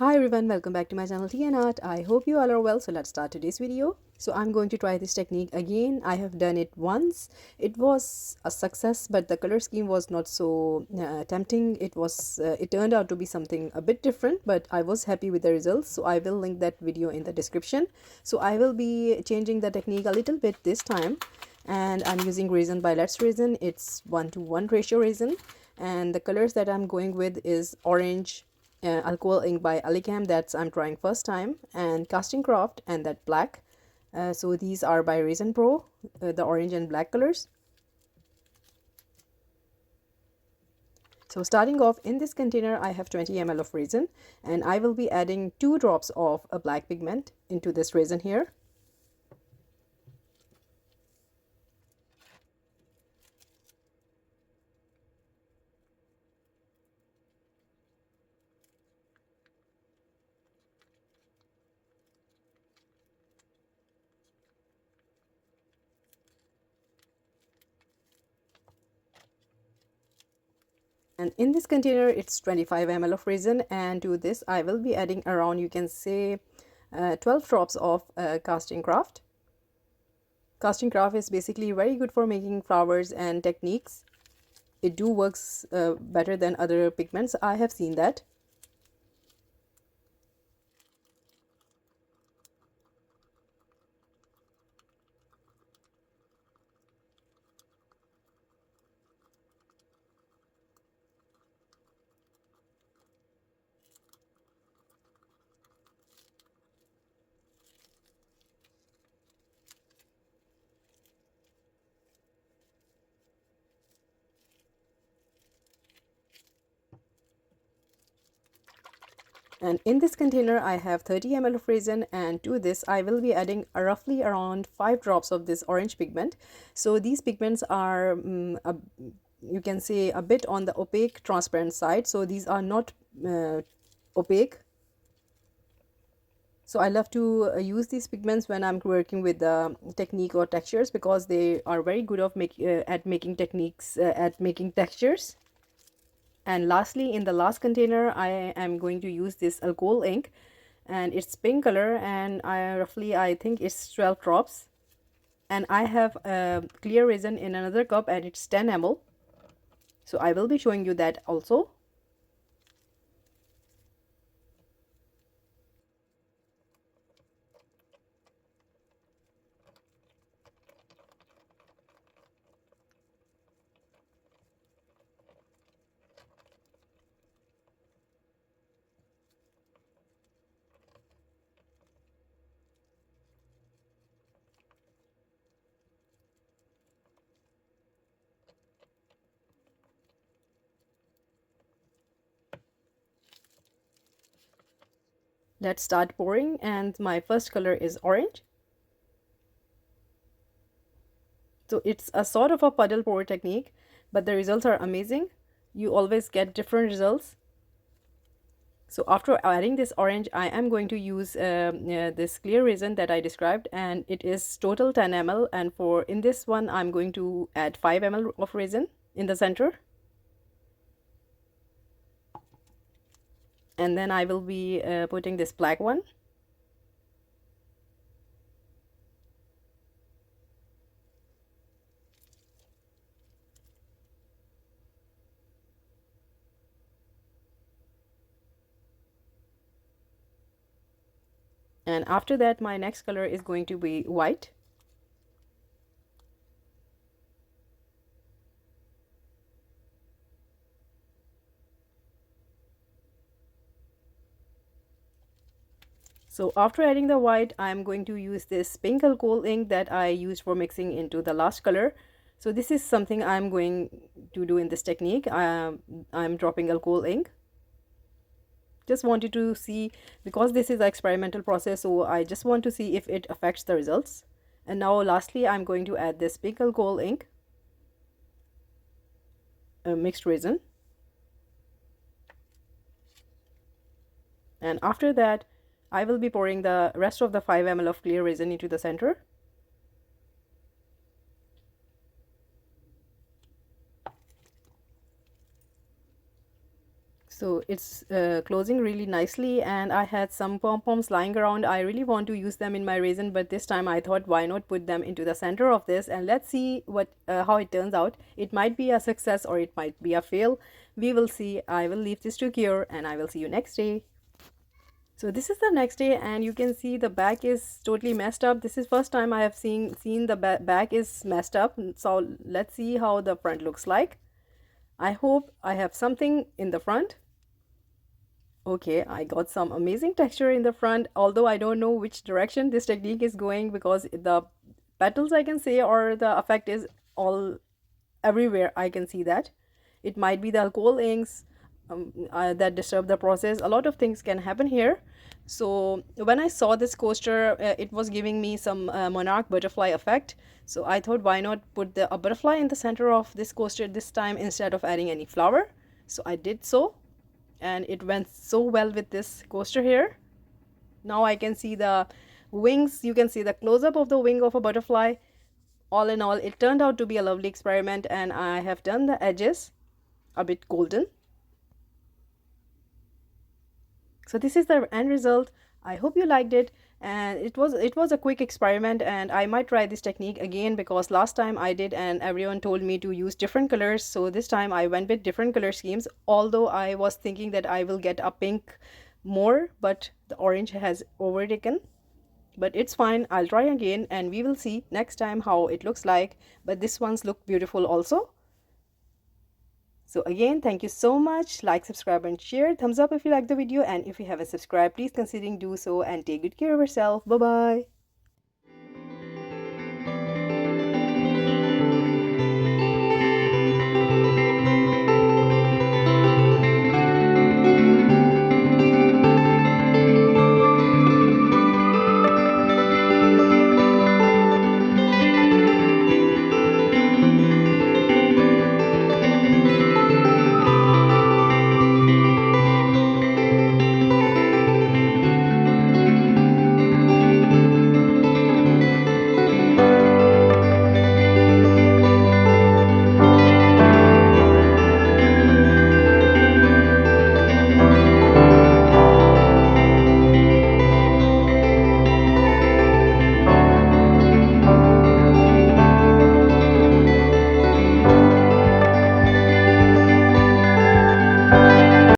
Hi everyone, welcome back to my channel Tea&Art. I hope you all are well. So let's start today's video. So I'm going to try this technique again. I have done it once. It was a success, but the color scheme was not so tempting. It turned out to be something a bit different, but I was happy with the results. So I will link that video in the description. So I will be changing the technique a little bit this time, and I'm using resin by Let's Resin. It's 1:1 ratio resin, and the colors that I'm going with is orange, alcohol ink by Alicam, that's I'm trying first time, and casting craft, and that black. So these are by Resin Pro, the orange and black colors. So starting off, in this container I have 20 ml of resin, and I will be adding 2 drops of a black pigment into this resin here. And in this container it's 25 ml of resin, and to this I will be adding around, you can say, 12 drops of casting craft. Casting craft is basically very good for making flowers and techniques. It do works better than other pigments, I have seen that. And in this container I have 30 ml of resin, and to this I will be adding roughly around 5 drops of this orange pigment. So these pigments are you can say a bit on the opaque transparent side, so these are not opaque. So I love to use these pigments when I'm working with the technique or textures, because they are very good at making techniques, at making textures. And lastly, in the last container I am going to use this alcohol ink, and it's pink color, and I think it's 12 drops. And I have a clear resin in another cup, and it's 10 ml. So I will be showing you that also. Let's start pouring, and my first color is orange. So it's a sort of a puddle pour technique, but the results are amazing. You always get different results. So after adding this orange, I am going to use this clear resin that I described, and it is total 10 ml, and for in this one I'm going to add 5 ml of resin in the center. And then I will be putting this black one. And after that my next color is going to be white. So after adding the white, I'm going to use this pink alcohol ink that I used for mixing into the last color. So this is something I'm going to do in this technique. I'm dropping alcohol ink. Just wanted to see, because this is an experimental process, so I just want to see if it affects the results. And now lastly, I'm going to add this pink alcohol ink, mixed resin. And after that, I will be pouring the rest of the 5 ml of clear resin into the center. So it's closing really nicely, and I had some pom-poms lying around. I really want to use them in my resin, but this time I thought why not put them into the center of this, and let's see what how it turns out. It might be a success or it might be a fail. We will see. I will leave this to cure and I will see you next day. So this is the next day, and you can see the back is totally messed up. This is first time I have seen the back is messed up. So let's see how the front looks like. I hope I have something in the front. Okay, I got some amazing texture in the front, although I don't know which direction this technique is going, because the petals I can say, or the effect is all everywhere. I can see that. It might be the alcohol inks that disturb the process. A lot of things can happen here. So when I saw this coaster, it was giving me some monarch butterfly effect. So I thought why not put a butterfly in the center of this coaster this time instead of adding any flower. So I did so, and it went so well with this coaster here. Now I can see the wings. You can see the close-up of the wing of a butterfly. All in all, it turned out to be a lovely experiment, and I have done the edges a bit golden. So this is the end result. I hope you liked it, and it was a quick experiment, and I might try this technique again, because last time I did and everyone told me to use different colors. So this time I went with different color schemes, although I was thinking that I will get a pink more, but the orange has overtaken. But it's fine, I'll try again and we will see next time how it looks like. But this one's look beautiful also. So again, thank you so much. Like, subscribe and share. Thumbs up if you like the video, and if you haven't subscribed, please consider do so, and take good care of yourself. Bye bye.